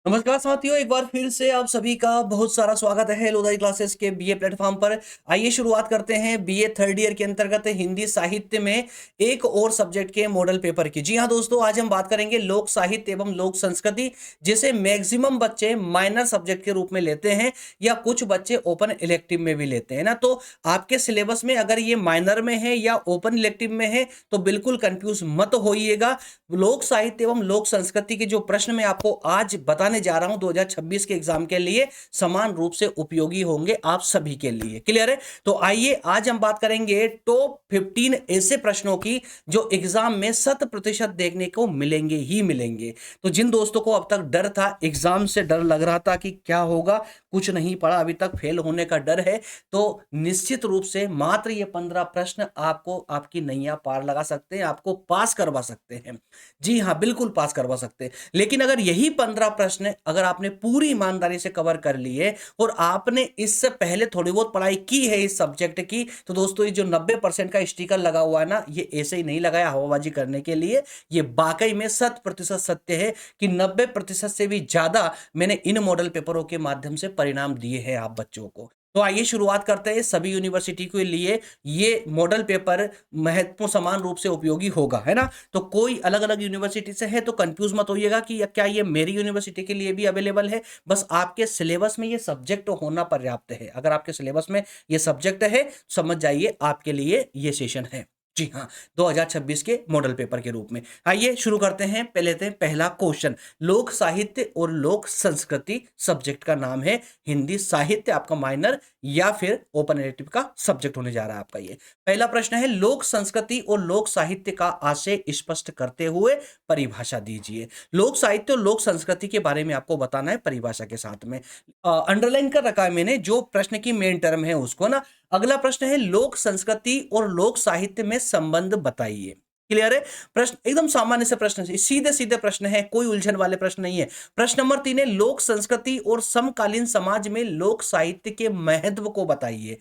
नमस्कार साथियों, एक बार फिर से आप सभी का बहुत सारा स्वागत है लोधाई क्लासेस के बीए प्लेटफॉर्म पर। आइए शुरुआत करते हैं बीए थर्ड ईयर के अंतर्गत हिंदी साहित्य में एक और सब्जेक्ट के मॉडल पेपर की। जी हाँ दोस्तों, आज हम बात करेंगे लोक साहित्य एवं लोक संस्कृति, जिसे मैक्सिमम बच्चे माइनर सब्जेक्ट के रूप में लेते हैं या कुछ बच्चे ओपन इलेक्टिव में भी लेते हैं ना। तो आपके सिलेबस में अगर ये माइनर में है या ओपन इलेक्टिव में है तो बिल्कुल कंफ्यूज मत होइएगा। लोक साहित्य एवं लोक संस्कृति के जो प्रश्न मैं आपको आज बताने जा रहा हूं 2026 के एग्जाम के लिए समान रूप से उपयोगी होंगे आप सभी के लिए। क्लियर है? तो आइए आज हम बात करेंगे टॉप 15 ऐसे प्रश्नों की जो एग्जाम में 100% देखने को मिलेंगे ही मिलेंगे। तो जिन दोस्तों को अब तक डर था, एग्जाम से डर लग रहा था कि क्या होगा, कुछ नहीं पढ़ा अभी तक, फेल होने का डर है, तो निश्चित रूप से मात्र ये 15 प्रश्न आपको आपकी नैया पार लगा सकते हैं, आपको पास करवा सकते हैं। जी हाँ, बिल्कुल पास करवा सकते हैं। लेकिन अगर यही 15 प्रश्न अगर आपने पूरी ईमानदारी से कवर कर लिए और आपने इससे पहले थोड़ी बहुत पढ़ाई की है इस सब्जेक्ट की, तो दोस्तों ये जो 90% का स्टिकर लगा हुआ है ना, ये ऐसे ही नहीं लगाया हवाबाजी करने के लिए। ये वाकई में 100% सत्य है कि 90% से भी ज्यादा मैंने इन मॉडल पेपरों के माध्यम से परिणाम दिए हैं आप बच्चों को। तो आइए शुरुआत करते हैं। सभी यूनिवर्सिटी के लिए ये मॉडल पेपर महत्वपूर्ण समान रूप से उपयोगी होगा, है ना। तो कोई अलग अलग यूनिवर्सिटी से है तो कंफ्यूज मत होइएगा कि क्या ये मेरी यूनिवर्सिटी के लिए भी अवेलेबल है। बस आपके सिलेबस में ये सब्जेक्ट होना पर्याप्त है। अगर आपके सिलेबस में ये सब्जेक्ट है, समझ जाइए आपके लिए ये सेशन है। जी हाँ, 2026 के मॉडल पेपर के रूप में। आइए शुरू करते हैं। लेते हैं पहला क्वेश्चन। लोक साहित्य और लोक संस्कृति सब्जेक्ट का नाम है। हिंदी साहित्य आपका माइनर या फिर ओपन इलेक्टिव का सब्जेक्ट होने जा रहा है आपका ये। पहला प्रश्न है, लोक संस्कृति और लोक साहित्य का आशय स्पष्ट करते हुए परिभाषा दीजिए। लोक साहित्य और लोक संस्कृति के बारे में आपको बताना है परिभाषा के साथ में। अंडरलाइन कर रखा है मैंने जो प्रश्न की मेन टर्म है उसको ना। अगला प्रश्न है, लोक संस्कृति और लोक साहित्य में संबंध बताइए। क्लियर है? प्रश्न एकदम सामान्य से प्रश्न, सीधे सीधे प्रश्न है, कोई उलझन वाले प्रश्न नहीं है। प्रश्न नंबर 3 है, लोक संस्कृति और समकालीन समाज में लोक साहित्य के महत्व को बताइए।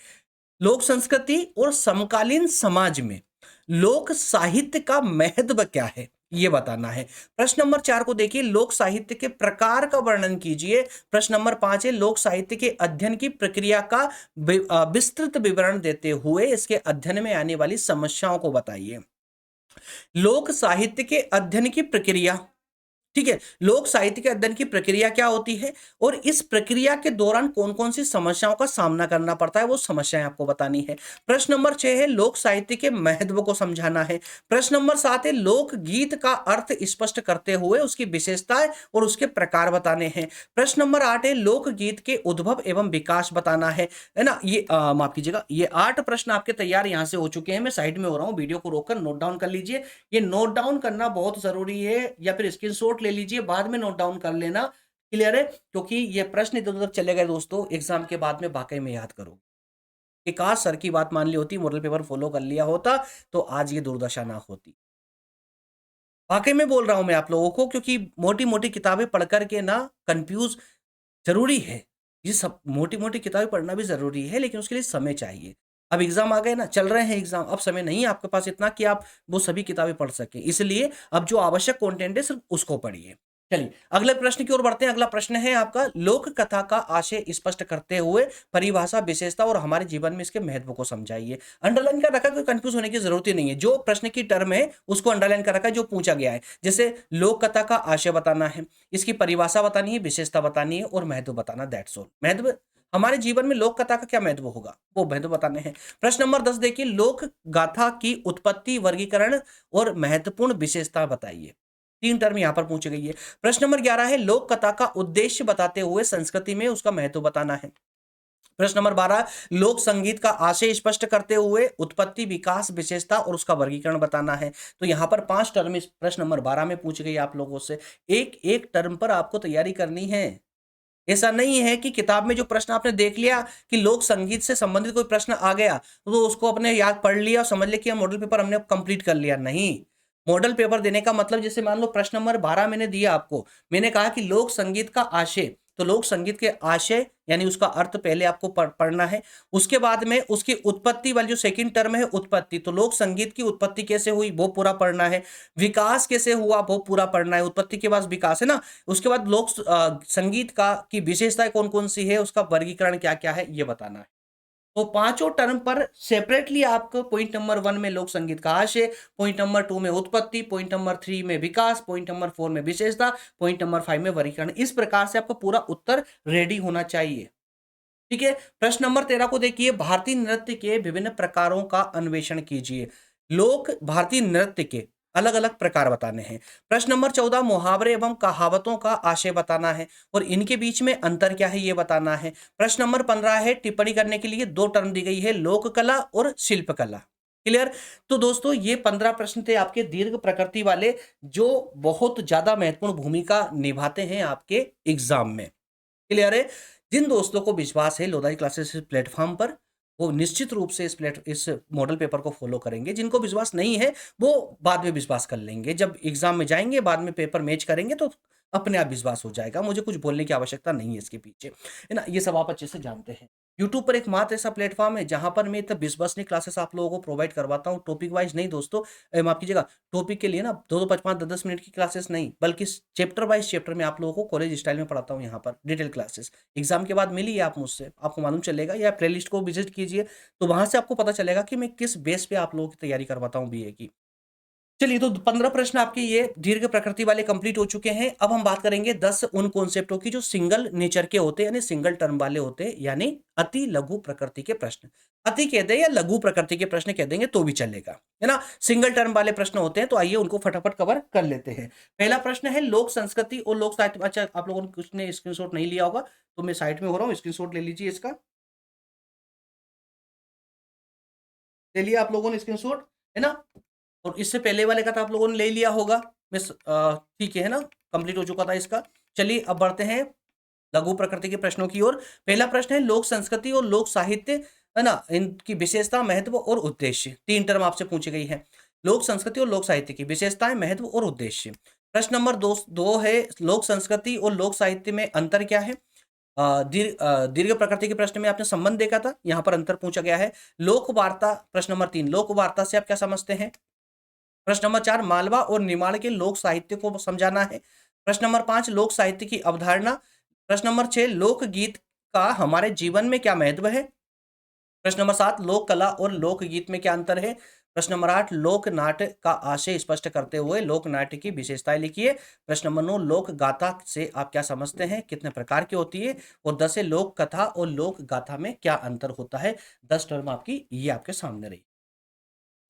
लोक संस्कृति और समकालीन समाज में लोक साहित्य का महत्व क्या है, ये बताना है। प्रश्न नंबर 4 को देखिए, लोक साहित्य के प्रकार का वर्णन कीजिए। प्रश्न नंबर 5 है, लोक साहित्य के अध्ययन की प्रक्रिया का विस्तृत विवरण देते हुए इसके अध्ययन में आने वाली समस्याओं को बताइए। लोक साहित्य के अध्ययन की प्रक्रिया, ठीक है, लोक साहित्य के अध्ययन की प्रक्रिया क्या होती है और इस प्रक्रिया के दौरान कौन कौन सी समस्याओं का सामना करना पड़ता है, वो समस्याएं आपको बतानी है। प्रश्न नंबर 6 है, लोक साहित्य के महत्व को समझाना है। प्रश्न नंबर 7 है, लोक गीत का अर्थ स्पष्ट करते हुए उसकी विशेषताएं और उसके प्रकार बताने हैं। प्रश्न नंबर 8 है, लोक गीत के उद्भव एवं विकास बताना है ना। ये माफ कीजिएगा, ये 8 प्रश्न आपके तैयार यहां से हो चुके हैं। मैं साइड में हो रहा हूं, वीडियो को रोककर नोट डाउन कर लीजिए। ये नोट डाउन करना बहुत जरूरी है, या फिर स्क्रीनशॉट ले लीजिए, बाद में नोट डाउन कर लेना। क्लियर है? क्योंकि ये प्रश्न इधर उधर चले गए दोस्तों, एग्जाम के बाद में वाकई में याद करो। एक आज सर की बात मान ली होती, मॉडल पेपर फॉलो कर लिया होता, तो आज ये दुर्दशा ना होती। वाकई में बोल रहा हूं मैं आप लोगों को, क्योंकि मोटी मोटी किताबें पढ़ करके ना कंफ्यूज जरूरी है। ये सब मोटी मोटी किताबें पढ़ना भी जरूरी है, लेकिन उसके लिए समय चाहिए। अब एग्जाम आ गए ना, चल रहे हैं एग्जाम, अब समय नहीं है आपके पास इतना कि आप वो सभी किताबें पढ़ सके। इसलिए अब जो आवश्यक कंटेंट है सिर्फ उसको पढ़िए। चलिए अगले प्रश्न की ओर बढ़ते हैं। अगला प्रश्न है आपका, लोक कथा का आशय स्पष्ट करते हुए परिभाषा, विशेषता और हमारे जीवन में इसके महत्व को समझाइए। अंडरलाइन कर रखा, कोई कंफ्यूज होने की जरूरत ही नहीं है। जो प्रश्न की टर्म है उसको अंडरलाइन कर रखा है, जो पूछा गया है। जैसे लोक कथा का आशय बताना है, इसकी परिभाषा बतानी है, विशेषता बतानी है और महत्व बताना। That's all. महत्व, हमारे जीवन में लोक कथा का क्या महत्व होगा वो महत्व बताने हैं। प्रश्न नंबर 10 देखिए, लोक गाथा की उत्पत्ति, वर्गीकरण और महत्वपूर्ण विशेषता बताइए। 3 टर्म यहां पर पूछी गई है। प्रश्न नंबर 11 है, लोक कथा का उद्देश्य बताते हुए संस्कृति में उसका महत्व बताना है। प्रश्न नंबर 12, लोक संगीत का आशय स्पष्ट करते हुए उत्पत्ति, विकास, विशेषता और उसका वर्गीकरण बताना है। तो यहां पर 5 टर्म इस प्रश्न नंबर 12 में पूछी गई आप लोगों से। एक एक टर्म पर आपको तैयारी करनी है। ऐसा नहीं है कि किताब में जो प्रश्न आपने देख लिया कि लोक संगीत से संबंधित कोई प्रश्न आ गया तो उसको अपने याद पढ़ लिया और समझ लिया कि मॉडल पेपर हमने कंप्लीट कर लिया। नहीं, मॉडल पेपर देने का मतलब, जैसे मान लो प्रश्न नंबर 12 मैंने दिया आपको, मैंने कहा कि लोक संगीत का आशय, तो लोक संगीत के आशय यानी उसका अर्थ पहले आपको पढ़ना है। उसके बाद में उसकी उत्पत्ति वाली जो सेकंड टर्म है उत्पत्ति, तो लोक संगीत की उत्पत्ति कैसे हुई वो पूरा पढ़ना है। विकास कैसे हुआ वो पूरा पढ़ना है। उत्पत्ति के बाद विकास है ना। उसके बाद लोक संगीत का की विशेषताएं कौन कौन सी है, उसका वर्गीकरण क्या क्या है ये बताना है। तो पांचों टर्म पर सेपरेटली आपको पॉइंट नंबर 1 में लोक संगीत का आशय, पॉइंट नंबर 2 में उत्पत्ति, पॉइंट नंबर 3 में विकास, पॉइंट नंबर 4 में विशेषता, पॉइंट नंबर 5 में वर्गीकरण। इस प्रकार से आपका पूरा उत्तर रेडी होना चाहिए। ठीक है। प्रश्न नंबर 13 को देखिए, भारतीय नृत्य के विभिन्न प्रकारों का अन्वेषण कीजिए। लोक भारतीय नृत्य के अलग अलग प्रकार बताने हैं। प्रश्न नंबर 14, मुहावरे एवं कहावतों का आशय बताना है और इनके बीच में अंतर क्या है ये बताना है। प्रश्न नंबर 15 है, टिप्पणी करने के लिए दो टर्म दी गई है, लोक कला और शिल्प कला। क्लियर। तो दोस्तों ये 15 प्रश्न थे आपके दीर्घ प्रकृति वाले, जो बहुत ज्यादा महत्वपूर्ण भूमिका निभाते हैं आपके एग्जाम में। क्लियर है। जिन दोस्तों को विश्वास है लोधाई क्लासेस प्लेटफॉर्म पर, वो निश्चित रूप से इस मॉडल पेपर को फॉलो करेंगे। जिनको विश्वास नहीं है वो बाद में विश्वास कर लेंगे, जब एग्जाम में जाएंगे बाद में पेपर मैच करेंगे तो अपने आप विश्वास हो जाएगा। मुझे कुछ बोलने की आवश्यकता नहीं है इसके पीछे, है ना। ये सब आप अच्छे से जानते हैं। यूट्यूब पर एकमात्र ऐसा प्लेटफॉर्म है जहां पर मैं तब विश्वसनीय क्लासेस आप लोगों को प्रोवाइड करवाता हूँ, टॉपिक वाइज नहीं दोस्तों। माफ कीजिएगा, टॉपिक के लिए ना 2-2, 5-5, 10-10 मिनट की क्लासेस नहीं, बल्कि चैप्टर वाइज चैप्टर में आप लोगों को कॉलेज स्टाइल में पढ़ाता हूँ। यहाँ पर डिटेल क्लासेस एग्जाम के बाद मिलिए आप मुझसे, आपको मालूम चलेगा, या प्लेलिस्ट को विजिट कीजिए तो वहां से आपको पता चलेगा कि मैं किस बेस पे आप लोगों की तैयारी करवाता हूँ बीए की। चलिए, तो 15 प्रश्न आपके ये दीर्घ प्रकृति वाले कंप्लीट हो चुके हैं। अब हम बात करेंगे 10 उन कॉन्सेप्टों की जो सिंगल नेचर के होते हैं, यानी सिंगल टर्म वाले होते हैं, यानी अति लघु प्रकृति के प्रश्न। अति कह दें या लघु प्रकृति के प्रश्न कह देंगे तो भी चलेगा, है ना। सिंगल टर्म वाले प्रश्न होते हैं, तो आइए उनको फटाफट कवर कर लेते हैं। पहला प्रश्न है लोक संस्कृति और लोक साहित्य। अच्छा, आप लोगों ने कुछ ने स्क्रीनशॉट नहीं लिया होगा तो मैं साइड में हो रहा हूँ, स्क्रीनशॉट ले लीजिए इसका। ले लिया आप लोगों ने स्क्रीनशॉट, है ना। और इससे पहले वाले का तो आप लोगों ने ले लिया होगा। मिस ठीक है ना, कंप्लीट हो चुका था इसका। चलिए अब बढ़ते हैं लघु प्रकृति के प्रश्नों की ओर। पहला प्रश्न है लोक संस्कृति और लोक साहित्य, है ना, इनकी विशेषता, महत्व और उद्देश्य। तीन टर्म आपसे पूछी गई है, लोक संस्कृति और लोक साहित्य की विशेषताएं, महत्व और उद्देश्य। प्रश्न नंबर दो है लोक संस्कृति और लोक साहित्य में अंतर क्या है। दीर्घ प्रकृति के प्रश्न में आपने संबंध देखा था, यहाँ पर अंतर पूछा गया है। लोक वार्ता, प्रश्न नंबर 3, लोक वार्ता से आप क्या समझते हैं। प्रश्न नंबर 4, मालवा और निमाड़ के लोक साहित्य को समझाना है। प्रश्न नंबर 5, लोक साहित्य की अवधारणा। प्रश्न नंबर 6, लोकगीत का हमारे जीवन में क्या महत्व है। प्रश्न नंबर 7, लोक कला और लोकगीत में क्या अंतर है। प्रश्न नंबर 8, लोक नाट्य का आशय स्पष्ट करते हुए लोक नाट्य की विशेषताएं लिखिए। प्रश्न नंबर 9, लोक गाथा से आप क्या समझते हैं, कितने प्रकार की होती है। और 10 है लोक कथा और लोक गाथा में क्या अंतर होता है। 10 टर्म आपकी ये आपके सामने रही।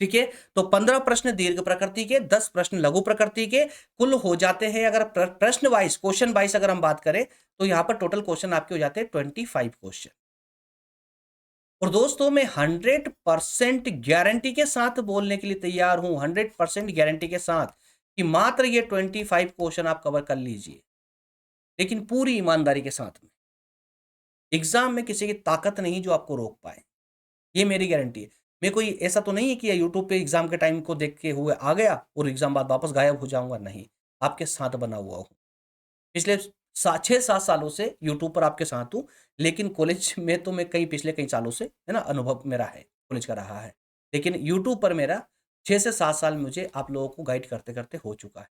ठीक है। तो 15 प्रश्न दीर्घ प्रकृति के, 10 प्रश्न लघु प्रकृति के कुल हो जाते हैं। अगर प्रश्न वाइज, क्वेश्चन वाइज अगर हम बात करें तो यहां पर टोटल क्वेश्चन आपके हो जाते हैं 25 क्वेश्चन। और दोस्तों मैं 100% गारंटी के साथ बोलने के लिए तैयार हूं, 100% गारंटी के साथ कि मात्र ये 25 क्वेश्चन आप कवर कर लीजिए, लेकिन पूरी ईमानदारी के साथ में। एग्जाम में किसी की ताकत नहीं जो आपको रोक पाए, ये मेरी गारंटी है। मैं कोई ऐसा तो नहीं है कि यूट्यूब पे एग्जाम के टाइम को देख के हुए आ गया और एग्जाम बाद वापस गायब हो जाऊंगा, नहीं। आपके साथ बना हुआ हूँ, पिछले 6-7 सालों से यूट्यूब पर आपके साथ हूँ। लेकिन कॉलेज में तो मैं पिछले कई सालों से, है ना, अनुभव मेरा है, कॉलेज का रहा है। लेकिन यूट्यूब पर मेरा 6 से 7 साल मुझे आप लोगों को गाइड करते करते हो चुका है।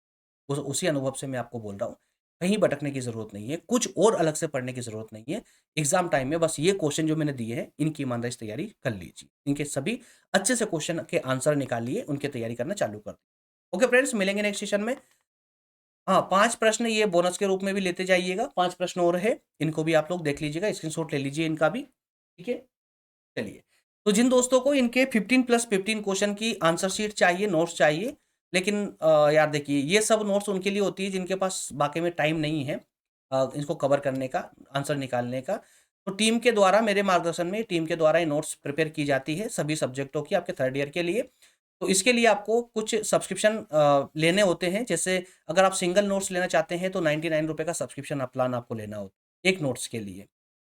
उसी अनुभव से मैं आपको बोल रहा हूँ। कहीं भटकने की ज़रूरत नहीं है, कुछ और अलग से पढ़ने की ज़रूरत नहीं है। एग्ज़ाम टाइम में बस ये क्वेश्चन जो मैंने दिए हैं, इनकी ईमानदारी से तैयारी कर लीजिए। इनके सभी अच्छे से क्वेश्चन के आंसर निकालिए, उनकी तैयारी करना चालू कर दीजिए। ओके फ्रेंड्स, मिलेंगे नेक्स्ट सेशन में। हाँ, 5 प्रश्न ये बोनस के रूप में भी लेते जाइएगा, 5 प्रश्न और है, इनको भी आप लोग देख लीजिएगा, स्क्रीनशॉट ले लीजिए इनका भी। ठीक है, चलिए। तो जिन दोस्तों को इनके 15+15 क्वेश्चन की आंसर शीट चाहिए, नोट्स चाहिए, लेकिन यार देखिए ये सब नोट्स उनके लिए होती है जिनके पास वाकई में टाइम नहीं है इसको कवर करने का, आंसर निकालने का। तो टीम के द्वारा, मेरे मार्गदर्शन में टीम के द्वारा ये नोट्स प्रिपेयर की जाती है सभी सब्जेक्टों की, आपके 3rd ईयर के लिए। तो इसके लिए आपको कुछ सब्सक्रिप्शन लेने होते हैं। जैसे अगर आप सिंगल नोट्स लेना चाहते हैं तो 99 रुपये का सब्सक्रिप्शन प्लान आपको लेना होता है एक नोट्स के लिए।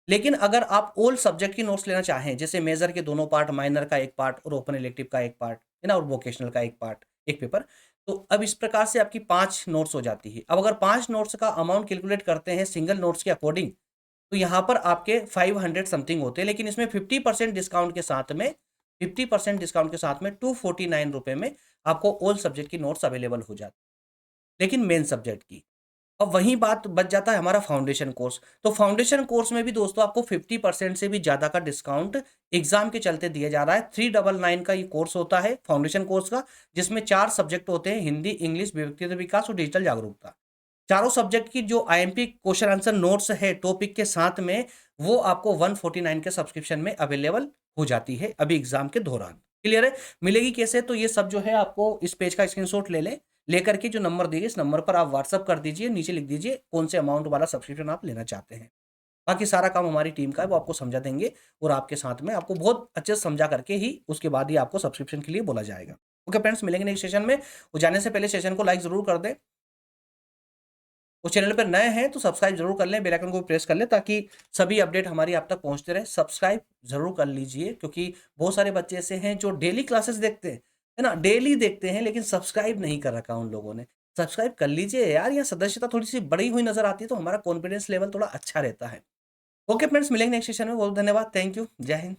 लेकिन अगर आप ऑल सब्जेक्ट की नोट्स लेना चाहें, जैसे मेजर के दोनों पार्ट, माइनर का एक पार्ट और ओपन इलेक्टिव का एक पार्ट, है ना, और वोकेशनल का एक पार्ट, एक पेपर, तो अब इस प्रकार से आपकी 5 नोट्स हो जाती है। अब अगर 5 नोट्स का अमाउंट कैलकुलेट करते हैं सिंगल नोट्स के अकॉर्डिंग, तो यहाँ पर आपके 500 समथिंग होते हैं, लेकिन इसमें 50% डिस्काउंट के साथ में 50% डिस्काउंट के साथ में ₹249 में आपको ऑल सब्जेक्ट की नोट्स अवेलेबल हो जाती है, लेकिन मेन सब्जेक्ट की। अब वही बात बच जाता है हमारा फाउंडेशन कोर्स। तो फाउंडेशन कोर्स में भी दोस्तों आपको 50% से भी ज़्यादा का डिस्काउंट एग्ज़ाम के चलते दिया जा रहा है। 399 का ये कोर्स होता है फाउंडेशन कोर्स का, जिसमें 4 सब्जेक्ट होते हैं, हिंदी, इंग्लिश, व्यक्तित्व विकास और डिजिटल जागरूकता। चारों सब्जेक्ट की जो आईएमपी क्वेश्चन आंसर नोट्स है टॉपिक के साथ में, वो आपको 149 के सब्सक्रिप्शन में अवेलेबल हो जाती है अभी एग्ज़ाम के दौरान। क्लियर है? मिलेगी कैसे? तो ये सब जो है आपको इस पेज का स्क्रीनशॉट ले लें। लेकर के जो नंबर दिए गए इस नंबर पर आप व्हाट्सएप कर दीजिए, नीचे लिख दीजिए कौन से अमाउंट वाला सब्सक्रिप्शन आप लेना चाहते हैं। बाकी सारा काम हमारी टीम का है, वो आपको समझा देंगे और आपके साथ में आपको बहुत अच्छे से समझा करके ही उसके बाद ही आपको सब्सक्रिप्शन के लिए बोला जाएगा। ओके फ्रेंड्स, मिलेंगे नेक्स्ट सेशन में। और जाने से पहले सेशन को लाइक ज़रूर कर दें। और चैनल पर नए हैं तो सब्सक्राइब जरूर कर लें, बेल आइकन को प्रेस कर लें ताकि सभी अपडेट हमारी आप तक पहुंचते रहे। सब्सक्राइब जरूर कर लीजिए, क्योंकि बहुत सारे बच्चे ऐसे हैं जो डेली क्लासेस देखते हैं, है ना, डेली देखते हैं, लेकिन सब्सक्राइब नहीं कर रखा उन लोगों ने। सब्सक्राइब कर लीजिए यार, यहाँ सदस्यता थोड़ी सी बड़ी हुई नजर आती है तो हमारा कॉन्फिडेंस लेवल थोड़ा अच्छा रहता है। ओके फ्रेंड्स, मिलेंगे नेक्स्ट सेशन में। बहुत धन्यवाद, थैंक यू, जय हिंद।